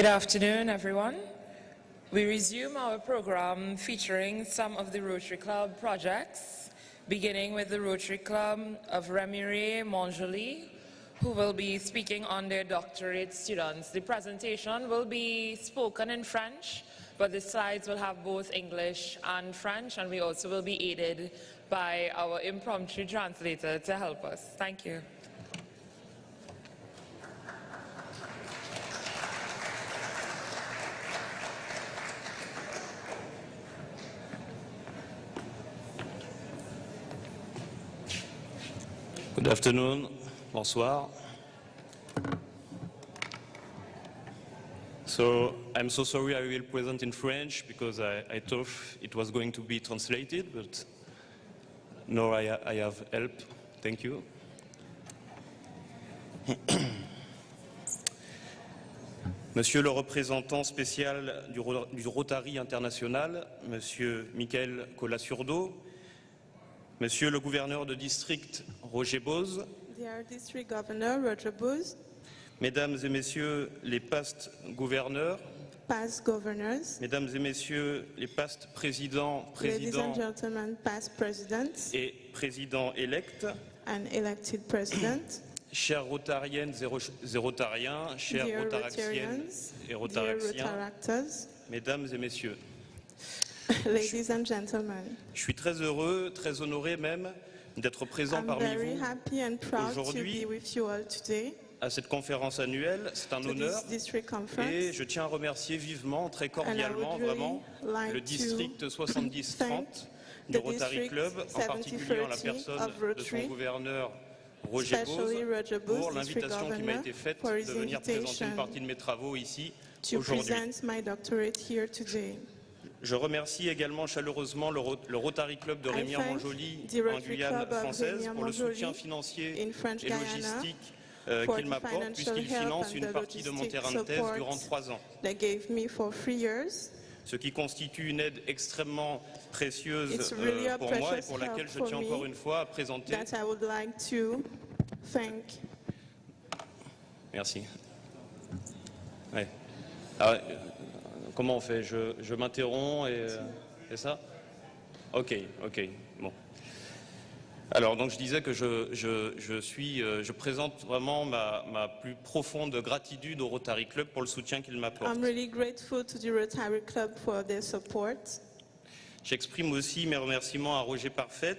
Good afternoon, everyone. We resume our program featuring some of the Rotary Club projects, beginning with the Rotary Club of Remire-Montjoly, who will be speaking on their doctorate students. The presentation will be spoken in French, but the slides will have both English and French, and we also will be aided by our impromptu translator to help us. Thank you. Good afternoon, bonsoir. So I'm so sorry I will present in French because I thought it was going to be translated, but now I have help. Thank you. Monsieur le représentant spécial du Rotary International, Monsieur Michael Colassurdo, Monsieur le gouverneur de district Roger Bose, Dear District Governor Roger Bose, Mesdames et Messieurs les past gouverneurs, past governors, Mesdames et Messieurs les past présidents, ladies and gentlemen, past presidents et présidents élects, and elected presidents, chères rotariennes et rotariens, chères dear rotaraxiennes et dear rotaraxiens, Rotaractors, Mesdames et Messieurs, ladies and gentlemen, je suis très heureux, très honoré même d'être présent I'm parmi very vous happy and proud to aujourd'hui be with you all today à cette conférence annuelle. C'est un to honneur this district et conference. je tiens à remercier vivement, très And I cordialement, would really vraiment, like le district to 70-30 thank du the Rotary district Club, en particulier en la 70-30 personne of de son Rotary, gouverneur Roger especially Bose, Roger Bose, pour district l'invitation qui m'a governor, été faite for his de venir présenter invitation une partie de mes travaux ici to aujourd'hui. present my doctorate here today. Je remercie également chaleureusement le Rotary Club de I Remire-Montjoly thank the en Rotary Guyane Club of française pour le Remire-Montjoly soutien financier in French et Guyana logistique for qu'il the m'apporte financial puisqu'il help finance and une the partie de mon logistic terrain de thèse support durant 3 ans. they gave me for 3 years. Ce qui constitue une aide extrêmement précieuse It's really a pour moi et precious pour laquelle help je for tiens me encore une fois à présenter. That I would like to thank. Merci. Ouais. Ah, comment on fait? Je m'interromps et c'est ça? Ok, bon. Alors, donc je disais que je présente vraiment ma plus profonde gratitude au Rotary Club pour le soutien qu'il m'apporte. I'm really grateful to the Rotary Club for their support. J'exprime aussi mes remerciements à Roger Parfait,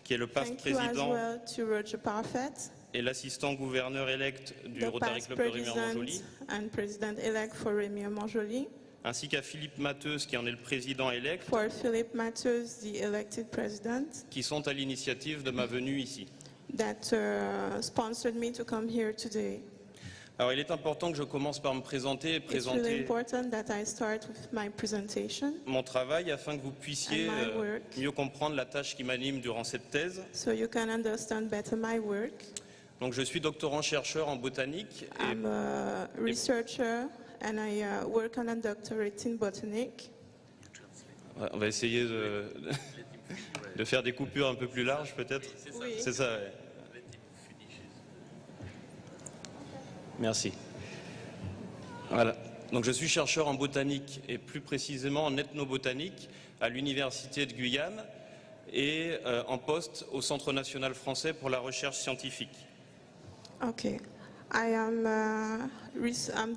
qui est le past Thank you as président well to Roger Parfait, et l'assistant gouverneur élect du the Rotary past Club de Remire-Montjoly, president and president-elect for Remire-Montjoly, ainsi qu'à Philippe Matheus, qui en est le président élect, for Philip Matheus, the elected president, qui sont à l'initiative de ma venue ici. that sponsored me to come here today. Alors, il est important que je commence par me présenter et It's really présenter important that I start with my presentation mon travail afin que vous puissiez And my work. mieux comprendre la tâche qui m'anime durant cette thèse. so you can understand better my work. Donc, je suis doctorant-chercheur en botanique et I'm a researcher and I work on a doctorate in botanic. on va essayer de faire des coupures un peu plus larges peut-être. Oui. C'est ça, ouais. Merci. Voilà. Donc je suis chercheur en botanique et plus précisément en ethnobotanique à l'Université de Guyane et en poste au Centre national français pour la recherche scientifique. Okay. I'm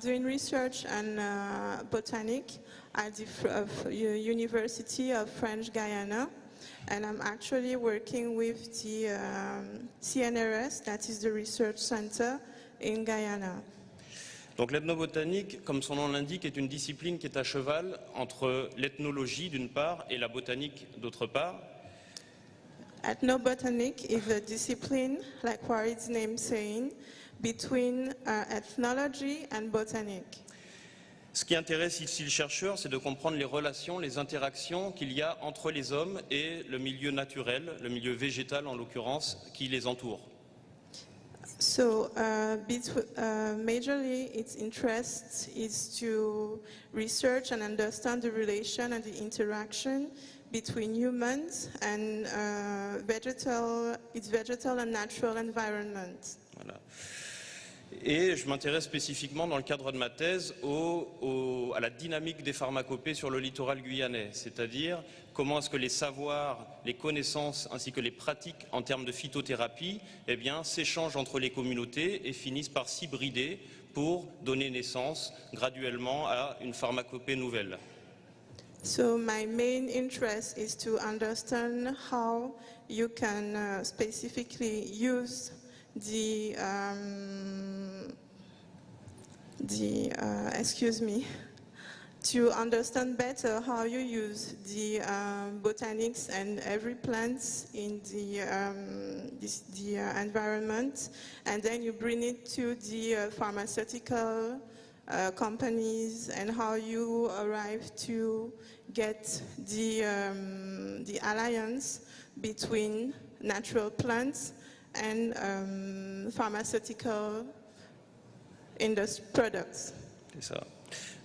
doing research and botanic at the University of French Guyana, and I'm actually working with the CNRS, that is the research center in Guyana. Donc l'ethnobotanique, comme son nom l'indique, est une discipline qui est à cheval entre l'ethnologie d'une part et la botanique d'autre part. Ethnobotanic is a discipline, like what its name saying, between ethnology and botanic. Ce qui intéresse ici le chercheur, c'est de comprendre les relations, les interactions qu'il y a entre les hommes et le milieu naturel, le milieu végétal en l'occurrence, qui les entoure. So, majorly, its interest is to research and understand the relation and the interaction between humans and its vegetal and natural environment. Voilà. Et je m'intéresse spécifiquement dans le cadre de ma thèse à la dynamique des pharmacopées sur le littoral guyanais, c'est-à-dire comment est-ce que les savoirs, les connaissances ainsi que les pratiques en termes de phytothérapie s'échangent entre les communautés et finissent par s'hybrider pour donner naissance graduellement à une pharmacopée nouvelle. So my main interest is to understand how you can specifically use to understand better how you use the botanics and every plant in the environment, and then you bring it to the pharmaceutical companies, and how you arrive to get the alliance between natural plants and pharmaceutical products. C'est ça.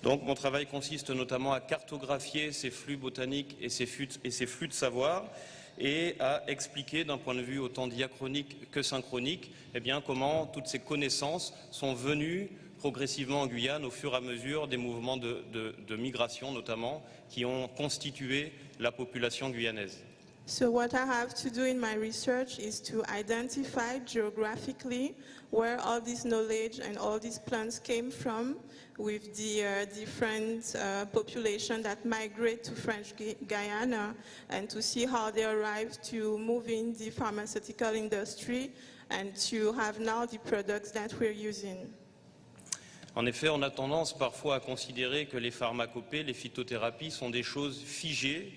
Donc mon travail consiste notamment à cartographier ces flux botaniques et ces flux de savoir et à expliquer d'un point de vue autant diachronique que synchronique comment toutes ces connaissances sont venues progressivement en Guyane au fur et à mesure des mouvements de migration notamment qui ont constitué la population guyanaise. So what I have to do in my research is to identify geographically where all this knowledge and all these plants came from, with the different population that migrate to French Guyana, and to see how they arrive to move in the pharmaceutical industry and to have now the products that we're using. En effet, on a tendance parfois à considérer que les pharmacopées, les phytothérapies sont des choses figées,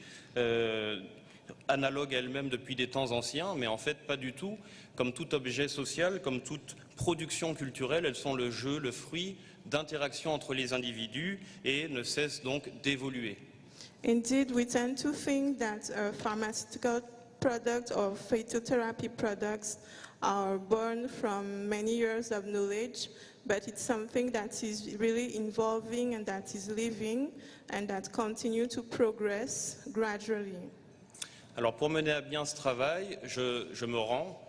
analogues à elles-mêmes depuis des temps anciens, mais en fait pas du tout. Comme tout objet social, comme toute production culturelle, elles sont le jeu, le fruit d'interactions entre les individus et ne cessent donc d'évoluer. Indeed, we tend to think that pharmaceutical products or phytotherapy products are born from many years of knowledge, but it's something that is really evolving and that is living and that continue to progress gradually. Alors pour mener à bien ce travail, je me rends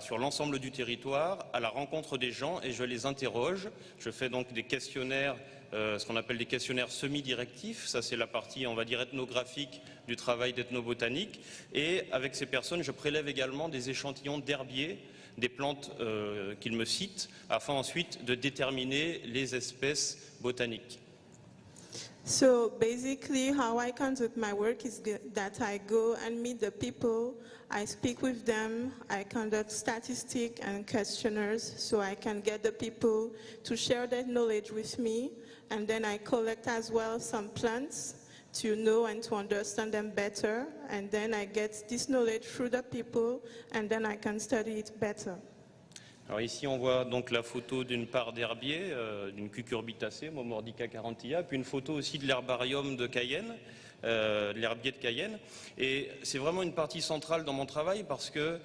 sur l'ensemble du territoire, à la rencontre des gens et je les interroge. Je fais donc des questionnaires, ce qu'on appelle des questionnaires semi-directifs. Ça, c'est la partie, on va dire, ethnographique du travail d'ethnobotanique. Et avec ces personnes, je prélève également des échantillons d'herbiers, des plantes qu'ils me citent, afin ensuite de déterminer les espèces botaniques. So basically, how I conduct my work is that I go and meet the people, I speak with them, I conduct statistics and questionnaires so I can get the people to share their knowledge with me, and then I collect as well some plants to know and to understand them better, and then I get this knowledge through the people, and then I can study it better. Alors ici, on voit donc la photo d'une part d'herbier, d'une cucurbitacée, Momordica carantilla, puis une photo aussi de l'herbarium de Cayenne, de l'herbier de Cayenne. Et c'est vraiment une partie centrale dans mon travail parce que,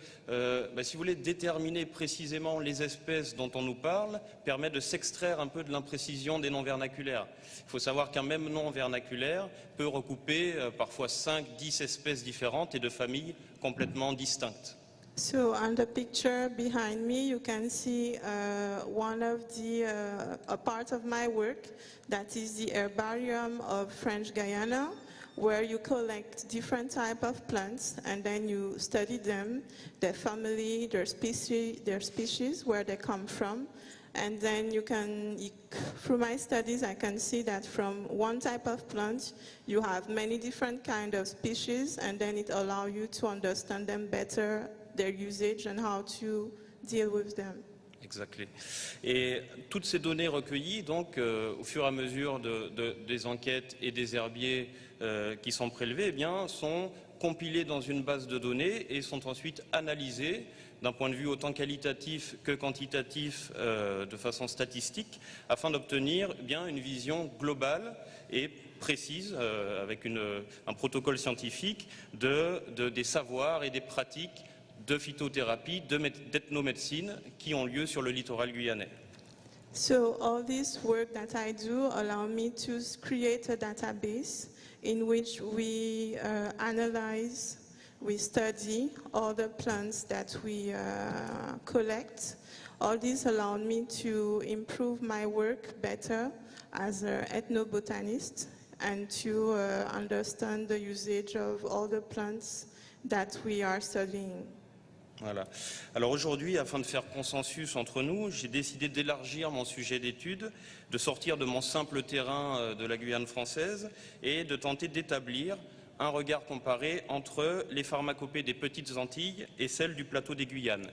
si vous voulez, déterminer précisément les espèces dont on nous parle permet de s'extraire un peu de l'imprécision des noms vernaculaires. Il faut savoir qu'un même nom vernaculaire peut recouper parfois 5-10 espèces différentes et de familles complètement distinctes. So on the picture behind me, you can see one of a part of my work, that is the herbarium of French Guyana, where you collect different type of plants and then you study them, their family, their species, where they come from. And then through my studies, I can see that from one type of plant, you have many different kind of species, and then it allows you to understand them better, their usage and how to deal with them. Exactement. Et toutes ces données recueillies, donc, au fur et à mesure des enquêtes et des herbiers qui sont prélevés, sont compilées dans une base de données et sont ensuite analysées d'un point de vue autant qualitatif que quantitatif de façon statistique, afin d'obtenir une vision globale et précise, avec un protocole scientifique des savoirs et des pratiques de phytothérapie, d'ethnomédecine qui ont lieu sur le littoral guyanais. So all this work that I do allow me to create a database in which we analyze we study all the plants that we collect. All this allowed me to improve my work better as an ethnobotanist and to understand the usage of all the plants that we are studying. Voilà. Alors aujourd'hui, afin de faire consensus entre nous, j'ai décidé d'élargir mon sujet d'étude, de sortir de mon simple terrain de la Guyane française et de tenter d'établir un regard comparé entre les pharmacopées des petites Antilles et celles du plateau des Guyanes.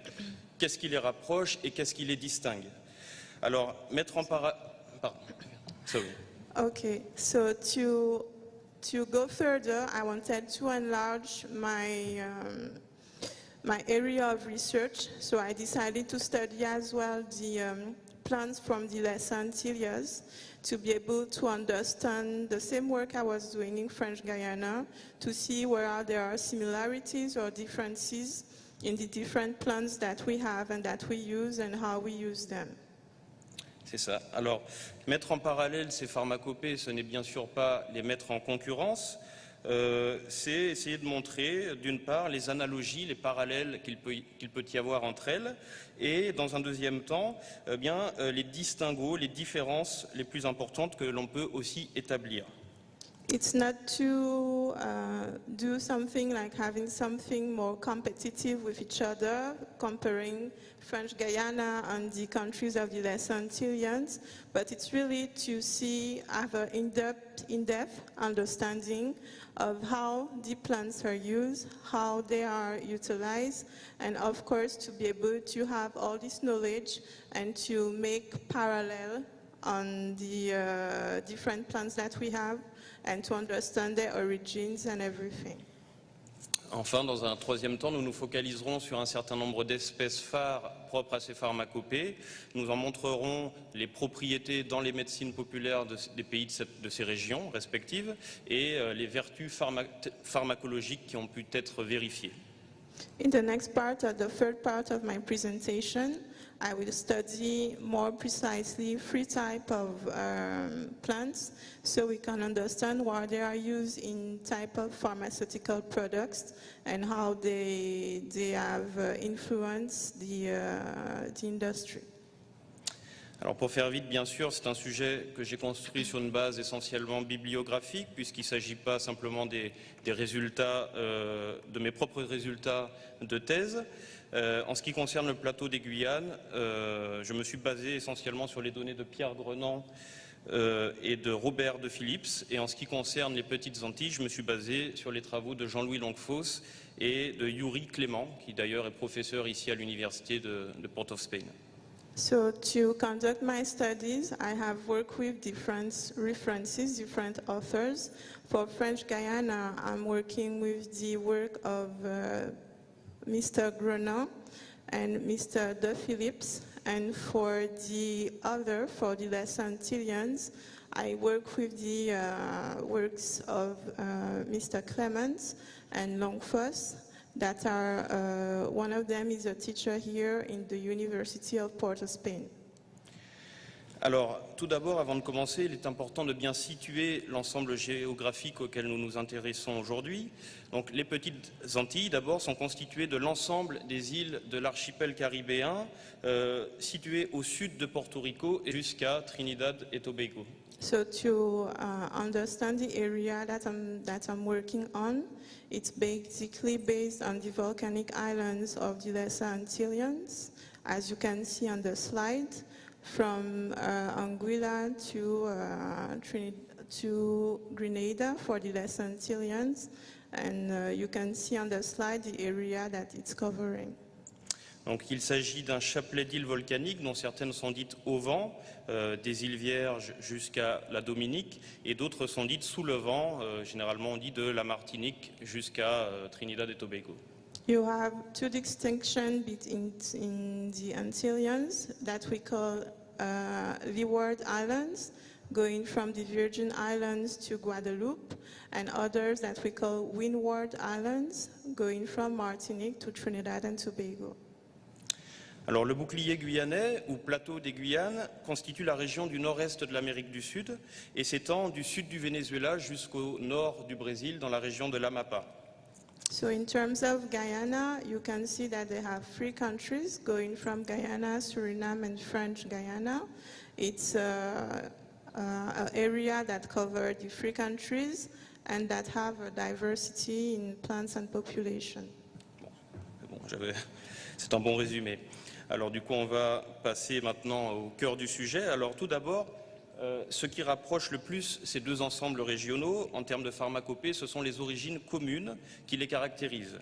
Qu'est-ce qui les rapproche et qu'est-ce qui les distingue? Alors, mettre en Okay, so to go further, I wanted to enlarge my area of research. So I decided to study as well the plants from the Les Antilles to be able to understand the same work I was doing in French Guiana, to see where there are similarities or differences in the different plants that we have and that we use and how we use them. C'est ça. Alors, mettre en parallèle ces pharmacopées, ce n'est bien sûr pas les mettre en concurrence, c'est essayer de montrer, d'une part, les analogies, les parallèles qu'il peut y avoir entre elles, et dans un deuxième temps, les distinguos, les différences les plus importantes que l'on peut aussi établir. It's not to do something like having something more competitive with each other, comparing French Guiana and the countries of the Les Antilles, but it's really to have an in-depth understanding of how the plants are used, how they are utilized, and of course to be able to have all this knowledge and to make parallel on the different plants that we have and to understand their origins and everything. Enfin, dans un troisième temps, nous nous focaliserons sur un certain nombre d'espèces phares propres à ces pharmacopées. Nous en montrerons les propriétés dans les médecines populaires des pays de ces régions respectives et les vertus pharmacologiques qui ont pu être vérifiées. In the next part, the third part of my presentation, I will study more precisely 3 types of plants so we can understand why they are used in type of pharmaceutical products and how they have influenced the industry. Alors pour faire vite, bien sûr, c'est un sujet que j'ai construit sur une base essentiellement bibliographique, puisqu'il ne s'agit pas simplement des résultats, de mes propres résultats de thèse. En ce qui concerne le plateau des Guyanes, je me suis basé essentiellement sur les données de Pierre Grenand et de Robert de Phillips. Et en ce qui concerne les petites Antilles, je me suis basé sur les travaux de Jean-Louis Longfosse et de Yuri Clément, qui d'ailleurs est professeur ici à l'université de Port of Spain. So to conduct my studies, I have worked with different references, different authors. For French Guiana, I'm working with the work of Mr. Grenand and Mr. De Phillips. And for the Les Antilles, I work with the works of Mr. Clements and Longfosse. That are, one of them is a teacher here in the University of Port of Spain. Alors, tout d'abord, avant de commencer, il est important de bien situer l'ensemble géographique auquel nous nous intéressons aujourd'hui. Donc, les petites Antilles, d'abord, sont constituées de l'ensemble des îles de l'archipel caribéen, situées au sud de Porto Rico et jusqu'à Trinidad et Tobago. So to understand the area that I'm working on, it's basically based on the volcanic islands of the Les Antilles, as you can see on the slide, from Anguilla to Grenada for the Les Antilles, and you can see on the slide the area that it's covering. Donc, il s'agit d'un chapelet d'îles volcaniques dont certaines sont dites au vent, des îles Vierges jusqu'à la Dominique, et d'autres sont dites sous le vent, généralement on dit de la Martinique jusqu'à Trinidad et Tobago. You have 2 distinctions in the Antilles that we call Leeward Islands, going from the Virgin Islands to Guadeloupe, and others that we call Windward Islands, going from Martinique to Trinidad and Tobago. Alors le bouclier guyanais, ou plateau des Guyanes, constitue la région du nord-est de l'Amérique du Sud et s'étend du sud du Venezuela jusqu'au nord du Brésil, dans la région de l'Amapa. So in terms of Guyana, you can see that they have 3 countries going from Guyana, Suriname, and French Guyana. It's an area that covers the 3 countries and that have a diversity in plants and population. Bon, c'est un bon résumé. Alors du coup, on va passer maintenant au cœur du sujet. Alors tout d'abord, ce qui rapproche le plus ces 2 ensembles régionaux en termes de pharmacopée, ce sont les origines communes qui les caractérisent.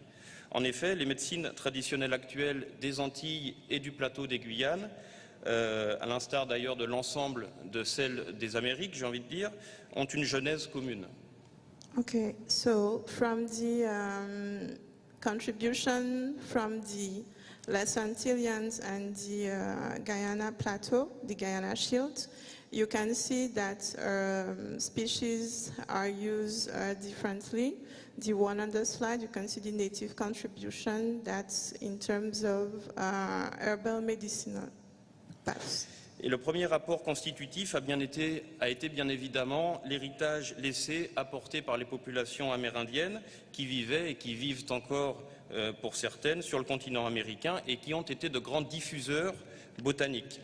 En effet, les médecines traditionnelles actuelles des Antilles et du plateau des Guyanes, à l'instar d'ailleurs de l'ensemble de celles des Amériques, j'ai envie de dire, ont une genèse commune. Okay, so from the contribution from the Les Antilles and the Guyana Plateau, the Guyana Shield, you can see that species are used differently. The one on the slide, you can see the native contribution that's in terms of herbal medicinal paths. Et le premier rapport constitutif a été bien évidemment l'héritage laissé, apporté par les populations amérindiennes qui vivaient et qui vivent encore pour certaines sur le continent américain et qui ont été de grands diffuseurs botaniques.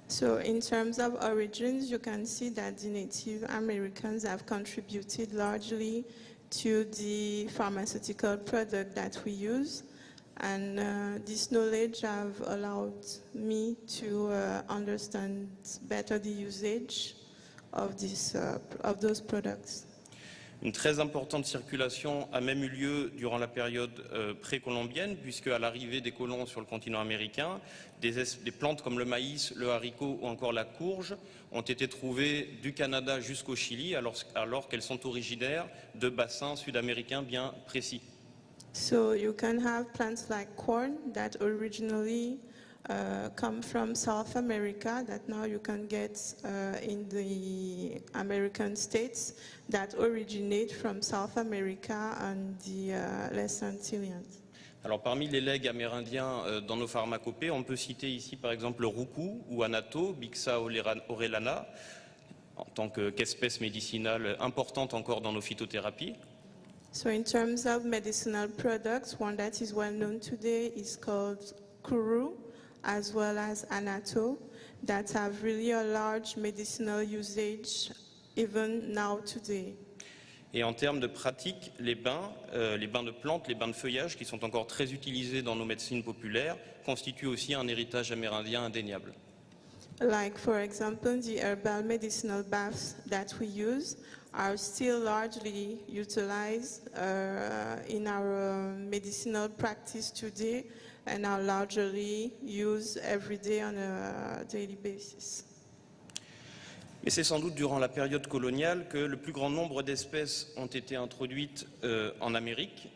So in terms of origins, you can see that the Native Americans have contributed largely to the pharmaceutical product that we use. And this knowledge have allowed me to understand better the usage of those products. Une très importante circulation a même eu lieu durant la période précolombienne, puisque à l'arrivée des colons sur le continent américain, des plantes comme le maïs, le haricot ou encore la courge ont été trouvées du Canada jusqu'au Chili, alors qu'elles sont originaires de bassins sud-américains bien précis. So you can have plants like corn that originally come from South America that now you can get in the American states that originate from South America and the Les Antilles. Alors parmi les legs amérindiens dans nos pharmacopées, on peut citer ici par exemple le roucou ou anato, Bixa orellana, en tant qu'espèce médicinale importante encore dans nos phytothérapies. So in terms of medicinal products, one that is well known today is called kuru, as well as anato, that have really a large medicinal usage even now today. Et en termes de pratique, les bains de plantes, les bains de feuillage, qui sont encore très utilisés dans nos médecines populaires, constituent aussi un héritage amérindien indéniable. Like, for example, the herbal medicinal baths that we use are still largely utilized in our medicinal practice today and are largely used every day on a daily basis. Mais c'est sans doute durant la période coloniale que le plus grand nombre d'espèces ont été introduites en Amérique.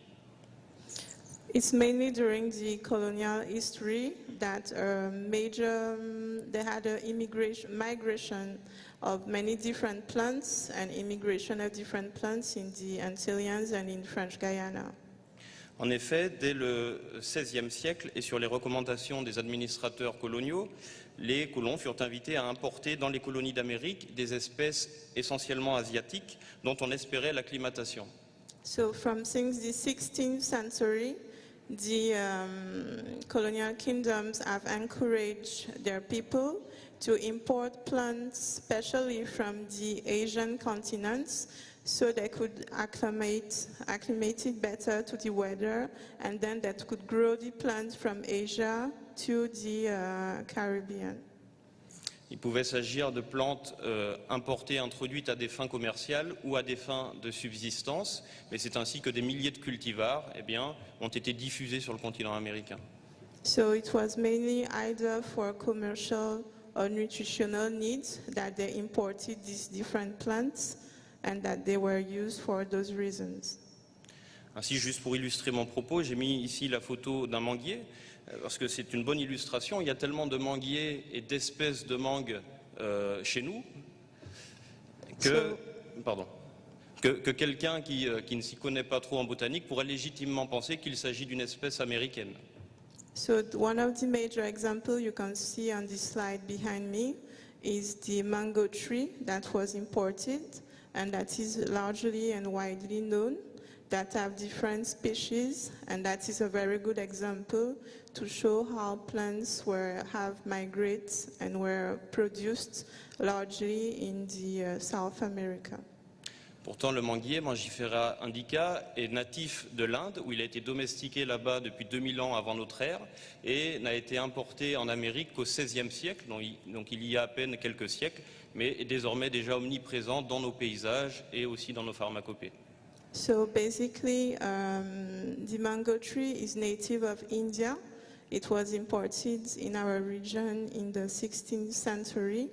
It's mainly during the colonial history that they had an migration of many different plants and immigration of different plants in the Antilles and in French Guyana. En effet, dès le XVIe siècle et sur les recommandations des administrateurs coloniaux, les colons furent invités à importer dans les colonies d'Amérique des espèces essentiellement asiatiques dont on espérait l'acclimatation. So from since the 16th century, the colonial kingdoms have encouraged their people to import plants, especially from the Asian continents, so they could acclimate it better to the weather, and then that could grow the plants from Asia to the Caribbean. Il pouvait s'agir de plantes importées, introduites à des fins commerciales ou à des fins de subsistance, mais c'est ainsi que des milliers de cultivars ont été diffusés sur le continent américain. So it was mainly either for commercial or nutritional needs that they imported these different plants and that they were used for those reasons. Ainsi, juste pour illustrer mon propos, j'ai mis ici la photo d'un manguier, parce que c'est une bonne illustration. Il y a tellement de manguiers et d'espèces de mangues chez nous que quelqu'un qui ne s'y connaît pas trop en botanique pourrait légitimement penser qu'il s'agit d'une espèce américaine. So one of the major examples you can see on this slide behind me is the mango tree that was imported and that is largely and widely known that have different species, and that is a very good example to show how plants have migrated and were produced largely in the South America. Pourtant, le manguier Mangifera indica est natif de l'Inde, où il a été domestiqué là-bas depuis 2000 ans avant notre ère, et n'a été importé en Amérique qu'au XVIe siècle, donc il y a à peine quelques siècles, mais est désormais déjà omniprésent dans nos paysages et aussi dans nos pharmacopées. So basically, the mango tree is native of India. It was imported in our region in the 16th century,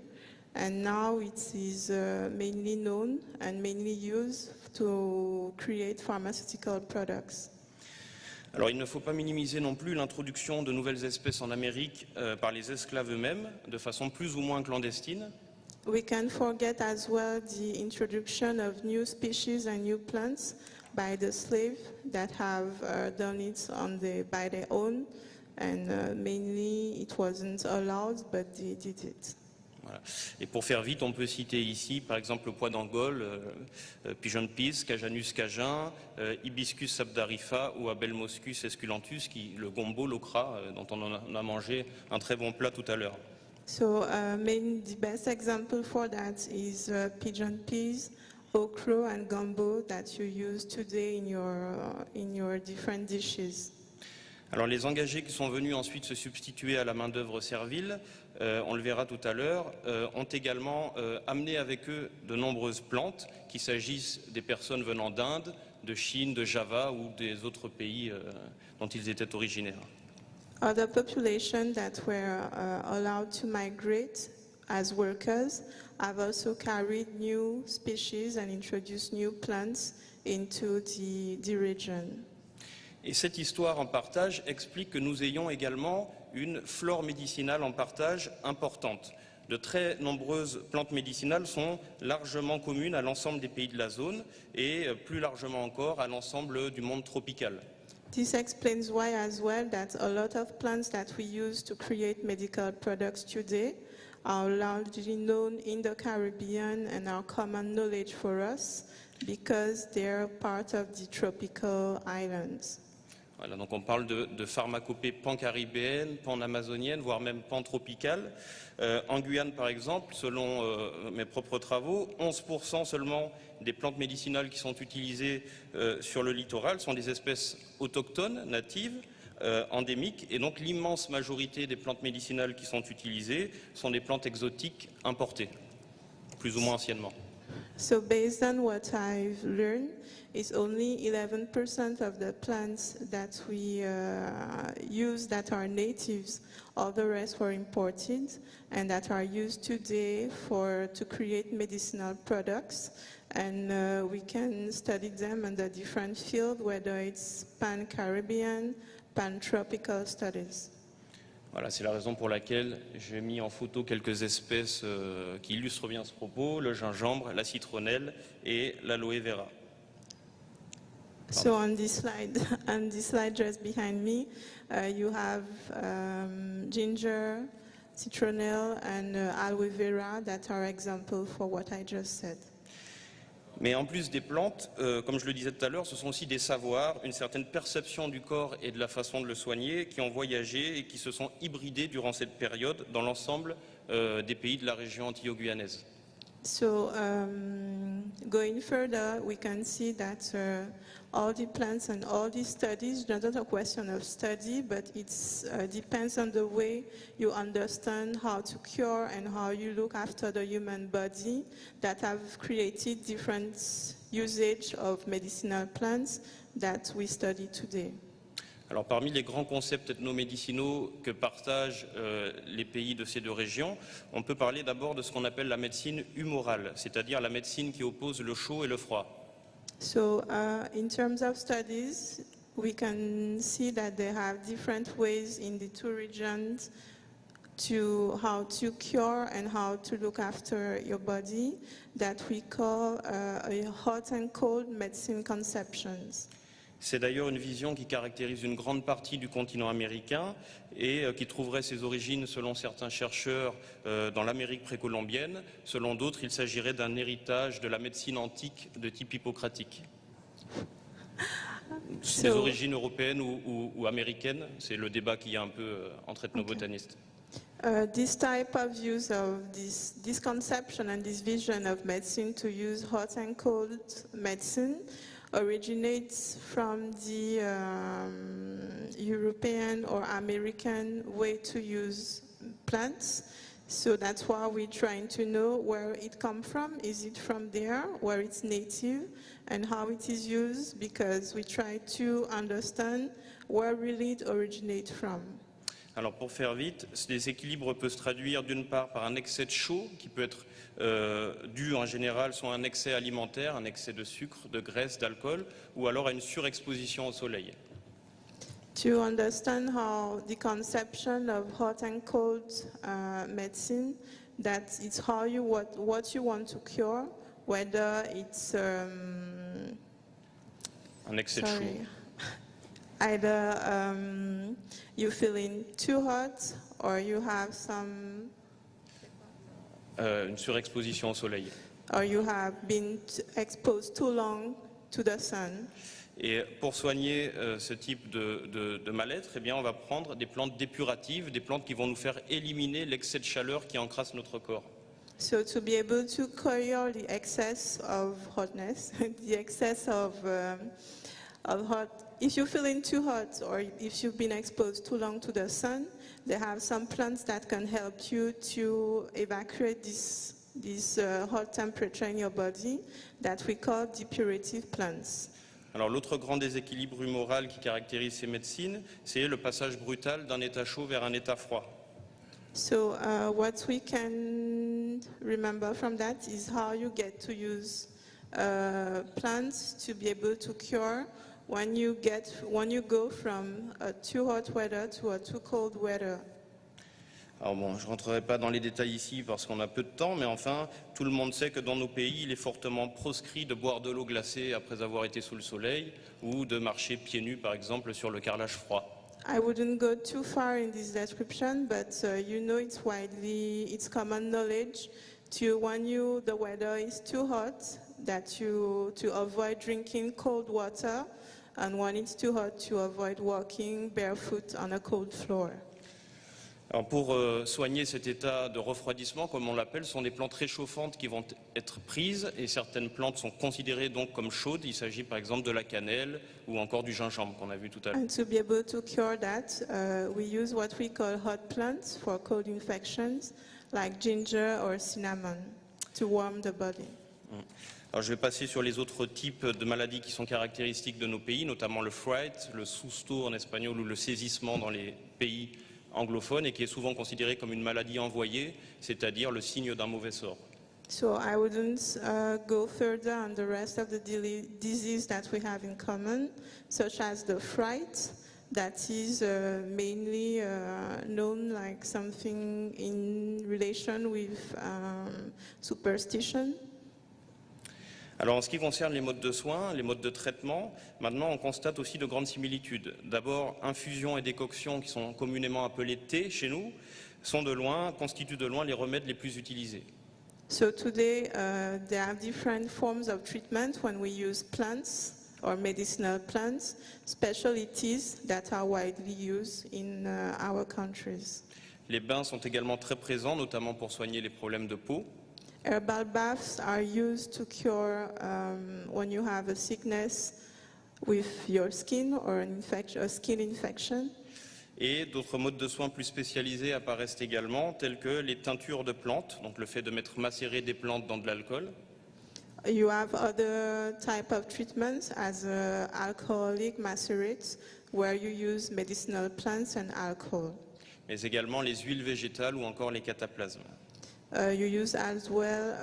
and now it is mainly known and mainly used to create pharmaceutical products. Alors il ne faut pas minimiser non plus l'introduction de nouvelles espèces en Amérique par les esclaves eux-mêmes, de façon plus ou moins clandestine. We can forget as well the introduction of new species and new plants by the slaves that have done it by their own, and mainly it wasn't allowed, but they did it. Voilà. Et pour faire vite, on peut citer ici, par exemple, le pois d'Angole, Pigeon Peas, Cajanus cajun, Hibiscus sabdarifa ou Abelmoscus esculentus, le gombo, l'okra, dont on a mangé un très bon plat tout à l'heure. So the best example for that is pigeon peas, okra, and gumbo that you use today in your different dishes. Alors les engagés qui sont venus ensuite se substituer à la main-d'œuvre servile, on le verra tout à l'heure, ont également amené avec eux de nombreuses plantes, qu'il s'agisse des personnes venant d'Inde, de Chine, de Java ou des autres pays dont ils étaient originaires. Other populations that were allowed to migrate as workers have also carried new species and introduced new plants into the region. Et cette histoire en partage explique que nous ayons également une flore médicinale en partage importante. De très nombreuses plantes médicinales sont largement communes à l'ensemble des pays de la zone et plus largement encore à l'ensemble du monde tropical. This explains why as well that a lot of plants that we use to create medical products today are largely known in the Caribbean and are common knowledge for us because they're part of the tropical islands. Voilà, donc on parle de pharmacopée pan-caribéenne, pan-amazonienne, voire même pan-tropicale. En Guyane, par exemple, selon mes propres travaux, 11% seulement des plantes médicinales qui sont utilisées sur le littoral sont des espèces autochtones, natives, endémiques, et donc l'immense majorité des plantes médicinales qui sont utilisées sont des plantes exotiques importées, plus ou moins anciennement. So based on what I've learned, it's only 11% of the plants that we use that are natives. All the rest were imported and that are used today to create medicinal products. And we can study them in the different fields, whether it's pan-Caribbean, pan-tropical studies. Voilà, c'est la raison pour laquelle j'ai mis en photo quelques espèces qui illustrent bien ce propos, le gingembre, la citronnelle et l'aloe vera. So on this slide just behind me, you have ginger, citronnelle, and aloe vera that are examples for what I just said. Mais en plus des plantes, comme je le disais tout à l'heure, ce sont aussi des savoirs, une certaine perception du corps et de la façon de le soigner qui ont voyagé et qui se sont hybridés durant cette période dans l'ensemble des pays de la région antillo-guyanaise. So going further, we can see that all the plants and all the studies, not a question of study, but it depends on the way you understand how to cure and how you look after the human body that have created different usage of medicinal plants that we study today. Alors parmi les grands concepts ethnomédicinaux que partagent les pays de ces deux régions, on peut parler d'abord de ce qu'on appelle la médecine humorale, c'est-à-dire la médecine qui oppose le chaud et le froid. So in terms of studies, we can see that they have different ways in the two regions to how to cure and how to look after your body that we call a hot and cold medicine conceptions. C'est d'ailleurs une vision qui caractérise une grande partie du continent américain et qui trouverait ses origines, selon certains chercheurs, dans l'Amérique précolombienne. Selon d'autres, il s'agirait d'un héritage de la médecine antique de type hippocratique. des So- origines européennes ou américaines? C'est le débat qu'il y a un peu entre ethnobotanistes. This type of use of this conception and this vision of medicine to use hot and cold medicine originates from the European or American way to use plants. So that's why we're trying to know where it comes from. Is it from there, where it's native, and how it is used? Because we try to understand where really it originates from. Alors pour faire vite, ce déséquilibre peut se traduire d'une part par un excès de chaud qui peut être dû en général soit à un excès alimentaire, un excès de sucre, de graisse, d'alcool, ou alors à une surexposition au soleil. To understand how the conception of hot and cold medicine, that it's how you what you want to cure, whether it's Un excès de chaud. sorry, either you feeling too hot or you have some, Une surexposition au soleil. or you have been exposed too long to the sun. Et pour soigner ce type de mal-être, eh bien, on va prendre des plantes dépuratives, des plantes qui vont nous faire éliminer l'excès de chaleur qui encrasse notre corps. So to be able to cure the excess of hotness, the excess of hot, if you're feeling too hot or if you've been exposed too long to the sun, they have some plants that can help you to evacuate this hot temperature in your body that we call depurative plants. Alors l'autre grand déséquilibre humoral qui caractérise ces médecines, c'est le passage brutal d'un état chaud vers un état froid. So what we can remember from that is how you get to use plants to be able to cure when you go from a too hot weather to a too cold weather. Alors bon, je ne rentrerai pas dans les détails ici parce qu'on a peu de temps, mais enfin, tout le monde sait que dans nos pays, il est fortement proscrit de boire de l'eau glacée après avoir été sous le soleil ou de marcher pieds nus, par exemple, sur le carrelage froid. I wouldn't go too far in this description, but you know it's common knowledge to when the weather is too hot that to avoid drinking cold water, and when it's too hot to avoid walking barefoot on a cold floor. Alors pour soigner cet état de refroidissement, comme on l'appelle, ce sont des plantes réchauffantes qui vont être prises et certaines plantes sont considérées donc comme chaudes. Il s'agit par exemple de la cannelle ou encore du gingembre qu'on a vu tout à l'heure. And to be able to cure that, we use what we call hot plants for cold infections, like ginger or cinnamon, to warm the body. Alors je vais passer sur les autres types de maladies qui sont caractéristiques de nos pays, notamment le fright, le susto en espagnol ou le saisissement dans les pays anglophone et qui est souvent considéré comme une maladie envoyée, c'est-à-dire le signe d'un mauvais sort. So I wouldn't go further on the rest of the disease that we have in common, such as the fright, that is mainly known like something in relation with superstition. Alors en ce qui concerne les modes de soins, les modes de traitement, maintenant on constate aussi de grandes similitudes. D'abord, infusion et décoction qui sont communément appelés thé chez nous, constituent de loin les remèdes les plus utilisés. So today there are different forms of treatment when we use plants or medicinal plants, specialties that are widely used in our countries. Les bains sont également très présents, notamment pour soigner les problèmes de peau. Herbal baths are used to cure when you have a sickness with your skin or a skin infection. Et d'autres modes de soins plus spécialisés apparaissent également, tels que les teintures de plantes, donc le fait de mettre macérer des plantes dans de l'alcool. You have other type of treatments as alcoholic macerates, where you use medicinal plants and alcohol. Mais également les huiles végétales ou encore les cataplasmes. You use as well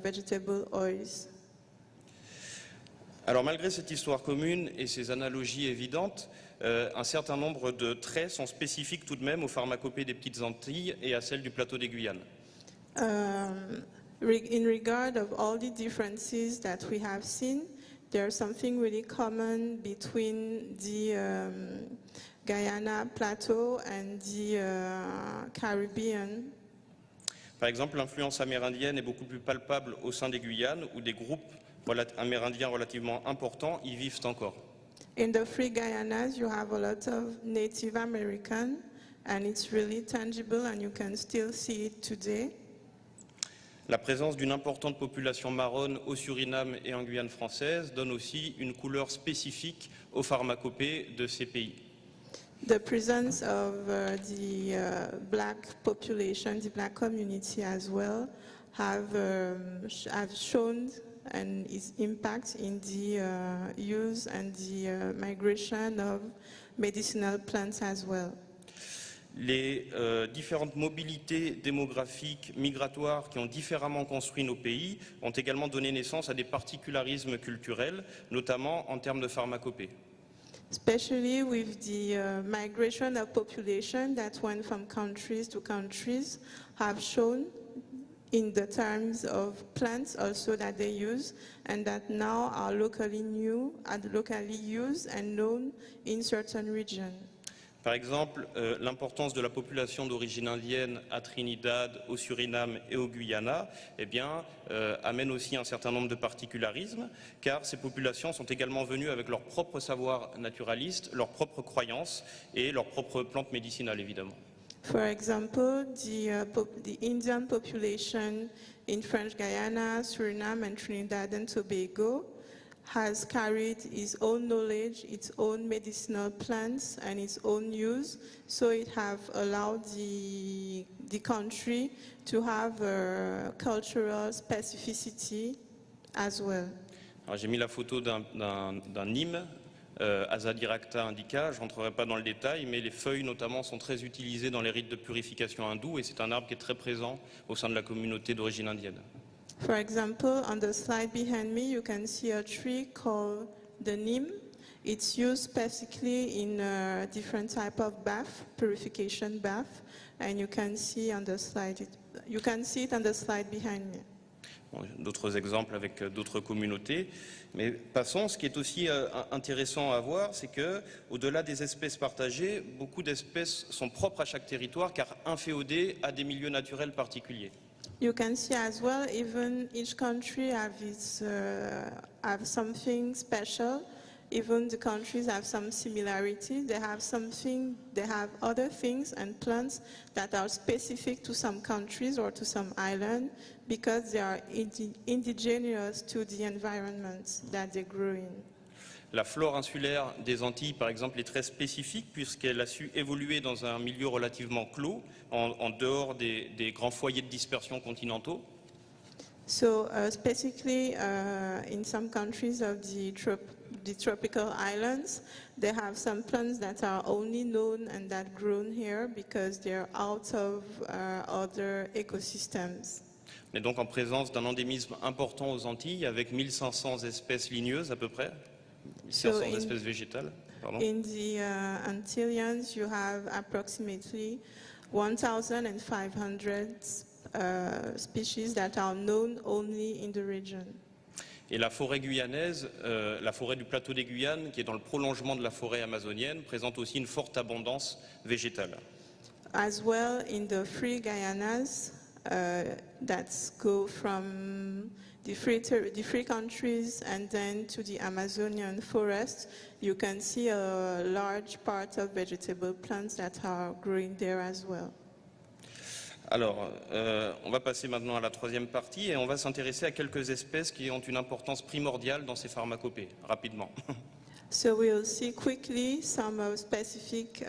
vegetable oils. Alors malgré cette histoire commune et ces analogies évidentes, un certain nombre de traits sont spécifiques tout de même aux pharmacopées des Petites Antilles et à celles du plateau des Guyanes. In regard of all the differences that we have seen, there's something really common between the Guyana plateau and the Caribbean. Par exemple, l'influence amérindienne est beaucoup plus palpable au sein des Guyanes où des groupes amérindiens relativement importants y vivent encore. In the Free Guyanas, you have a lot of Native American, and it's really tangible, and you can still see it today. La présence d'une importante population marronne au Suriname et en Guyane française donne aussi une couleur spécifique aux pharmacopées de ces pays. The presence of the black population, the black community as well, have shown and its impact in the use and the migration of medicinal plants as well. Les différentes mobilités démographiques, migratoires qui ont différemment construit nos pays ont également donné naissance à des particularismes culturels, notamment en termes de pharmacopée. Especially with the migration of population that went from countries to countries have shown in the terms of plants also that they use and that now are locally used and known in certain regions. Par exemple, l'importance de la population d'origine indienne à Trinidad, au Suriname et au Guyana amène aussi un certain nombre de particularismes, car ces populations sont également venues avec leur propre savoir naturaliste, leurs propres croyances et leurs propres plantes médicinales, évidemment. For example, the Indian population in French Guiana, Suriname and Trinidad and Tobago has carried its own knowledge, its own medicinal plants and its own use, so it have allowed the country to have a cultural specificity as well. J'ai mis la photo d'un Nîmes, Azadirachta indica, je ne rentrerai pas dans le détail, mais les feuilles notamment sont très utilisées dans les rites de purification hindous et c'est un arbre qui est très présent au sein de la communauté d'origine indienne. For example, on the slide behind me, you can see a tree called the neem. It's used specifically in a different type of bath, purification bath, and you can see on the slide. You can see it on the slide behind me. D'autres exemples avec d'autres communautés. Mais passons, ce qui est aussi intéressant à voir, c'est que, au-delà des espèces partagées, beaucoup d'espèces sont propres à chaque territoire, car inféodées à des milieux naturels particuliers. You can see as well, even each country have something special. Even the countries have some similarities. They have other things and plants that are specific to some countries or to some island because they are indigenous to the environment that they grow in. La flore insulaire des Antilles, par exemple, est très spécifique puisqu'elle a su évoluer dans un milieu relativement clos, en dehors des grands foyers de dispersion continentaux. So specifically in some countries of the tropical islands, they have some plants that are only known and that grown here because they're out of other ecosystems. On est donc en présence d'un endémisme important aux Antilles avec 1500 espèces ligneuses à peu près. 1500 espèces végétales. Pardon. In the Antilles, you have approximately 1,500 species that are known only in the region. Et la forêt guyanaise, la forêt du plateau des Guyanes, qui est dans le prolongement de la forêt amazonienne, présente aussi une forte abondance végétale. As well, in the Free Guyanas, that go from the free countries and then to the Amazonian forest, you can see a large part of vegetable plants that are growing there as well. Alors, on va passer maintenant à la troisième partie et on va s'intéresser à quelques espèces qui ont une importance primordiale dans ces pharmacopées, rapidement. So we'll see quickly some specific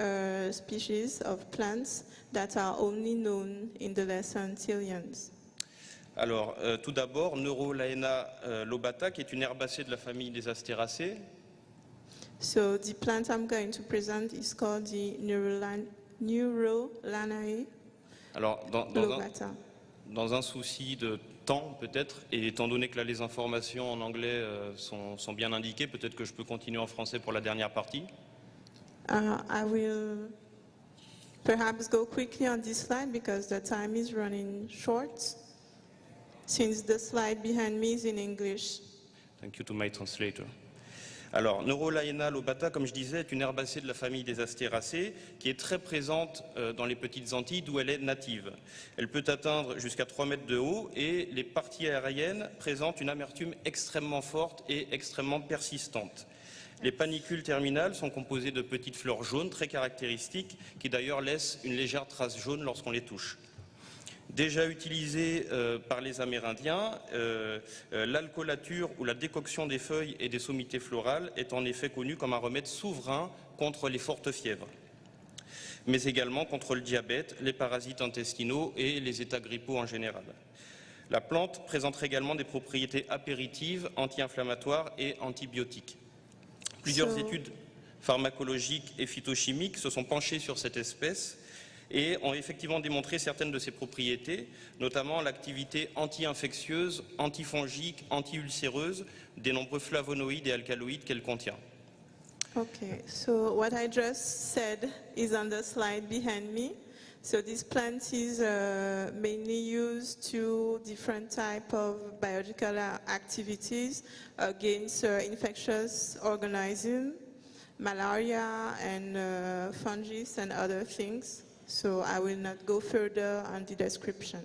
species of plants that are only known in the Lesser Antilles. Alors, tout d'abord, Neurolaena lobata, qui est une herbacée de la famille des Astéracées. So the plant I'm going to present is called the Neurolanae Alors, lobata. dans un souci de temps peut-être, et étant donné que là les informations en anglais sont bien indiquées, peut-être que je peux continuer en français pour la dernière partie. I will perhaps go quickly on this slide because the time is running short, since the slide behind me is in English. Thank you to my translator. Alors, Neurolaena lobata, comme je disais, est une herbacée de la famille des Astéracées qui est très présente dans les petites Antilles d'où elle est native. Elle peut atteindre jusqu'à 3 mètres de haut et les parties aériennes présentent une amertume extrêmement forte et extrêmement persistante. Les panicules terminales sont composées de petites fleurs jaunes très caractéristiques qui d'ailleurs laissent une légère trace jaune lorsqu'on les touche. Déjà utilisé par les Amérindiens, l'alcoolature ou la décoction des feuilles et des sommités florales est en effet connue comme un remède souverain contre les fortes fièvres, mais également contre le diabète, les parasites intestinaux et les états grippaux en général. La plante présenterait également des propriétés apéritives, anti-inflammatoires et antibiotiques. Plusieurs études pharmacologiques et phytochimiques se sont penchées sur cette espèce et ont effectivement démontré certaines de ses propriétés, notamment l'activité anti-infectieuse, antifongique, anti-ulcéreuse des nombreux flavonoïdes et alcaloïdes qu'elle contient. Okay, so what I just said is on the slide behind me. So this plant is mainly used to different type of biological activities against infectious organisms, malaria and fungi and other things. So I will not go further on the description.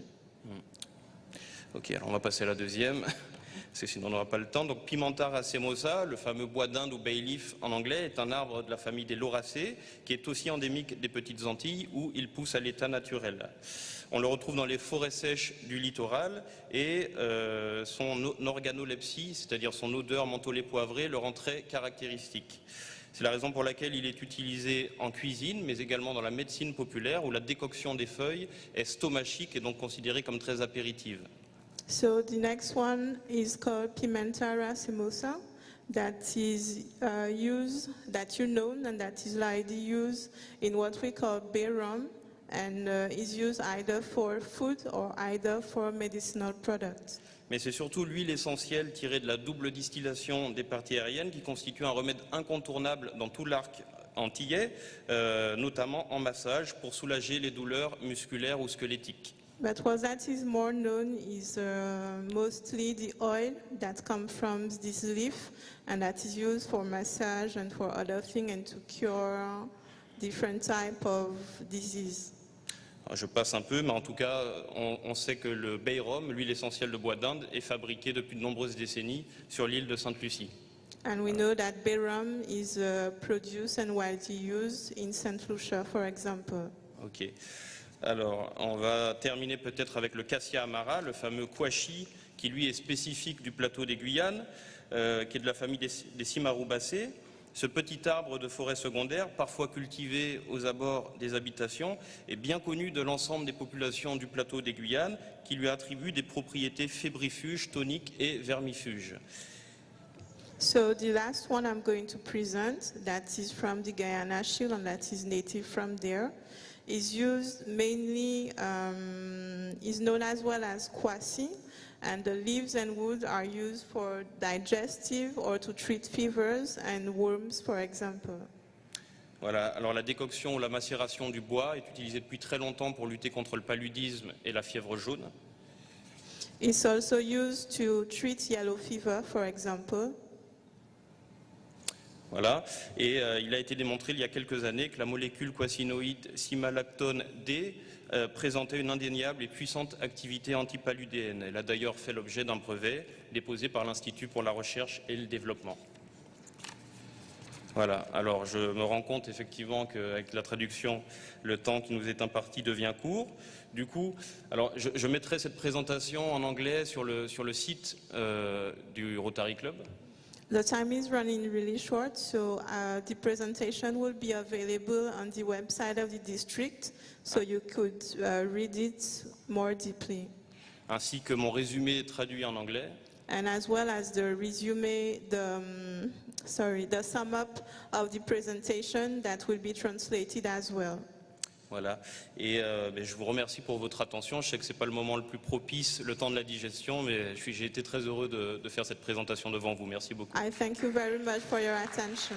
Ok, alors on va passer à la deuxième, parce que sinon on n'aura pas le temps. Donc Pimenta racemosa, le fameux bois d'Inde ou bay leaf en anglais, est un arbre de la famille des lauracées, qui est aussi endémique des Petites Antilles, où il pousse à l'état naturel. On le retrouve dans les forêts sèches du littoral et son organolepsie, c'est-à-dire son odeur mentholée poivrée, le rend très caractéristique. C'est la raison pour laquelle il est utilisé en cuisine, mais également dans la médecine populaire, où la décoction des feuilles est stomachique et donc considérée comme très apéritive. So the next one is called Pimenta racemosa, that is used, that you know, and that is likely used in what we call bay rum, and is used either for food or either for medicinal products. Mais c'est surtout l'huile essentielle tirée de la double distillation des parties aériennes qui constitue un remède incontournable dans tout l'arc antillais, notamment en massage pour soulager les douleurs musculaires ou squelettiques. But what that is more known is mostly the oil that comes from this leaf, and that is used for massage and for other things and to cure different type of disease. Alors, je passe un peu, mais en tout cas, on sait que le bay rum, l'huile essentielle de bois d'Inde, est fabriquée depuis de nombreuses décennies sur l'île de Sainte-Lucie. And we know that bay rum is produced and widely used in St. Lucia, for example. Ok. Alors, on va terminer peut-être avec le Cassia amara, le fameux kouachi, qui lui est spécifique du plateau des Guyanes, qui est de la famille des cimarubacées. Ce petit arbre de forêt secondaire, parfois cultivé aux abords des habitations, est bien connu de l'ensemble des populations du plateau des Guyanes, qui lui attribuent des propriétés fébrifuges, toniques et vermifuges. So the last one I'm going to present, that is from the Guyana Shield and that is native from there, is used mainly, is known as well as kwasi, and the leaves and wood are used for digestive or to treat fevers and worms, for example. Voilà, alors la décoction ou la macération du bois est utilisée depuis très longtemps pour lutter contre le paludisme et la fièvre jaune. It's also used to treat yellow fever, for example. Voilà, et il a été démontré il y a quelques années que la molécule quasinoïde simalactone D présentait une indéniable et puissante activité antipaludéenne. Elle a d'ailleurs fait l'objet d'un brevet déposé par l'Institut pour la recherche et le développement. Voilà, alors je me rends compte effectivement qu'avec la traduction, le temps qui nous est imparti devient court. Du coup, alors je mettrai cette présentation en anglais sur le site du Rotary Club. The time is running really short, so the presentation will be available on the website of the district, so you could read it more deeply. Ainsi que mon résumé traduit en anglais. And as well as the resume, the sum up of the presentation that will be translated as well. Voilà, et je vous remercie pour votre attention. Je sais que ce n'est pas le moment le plus propice, le temps de la digestion, mais j'ai été très heureux de faire cette présentation devant vous. Merci beaucoup. I thank you very much for your attention.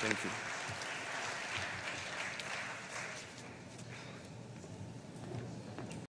Thank you.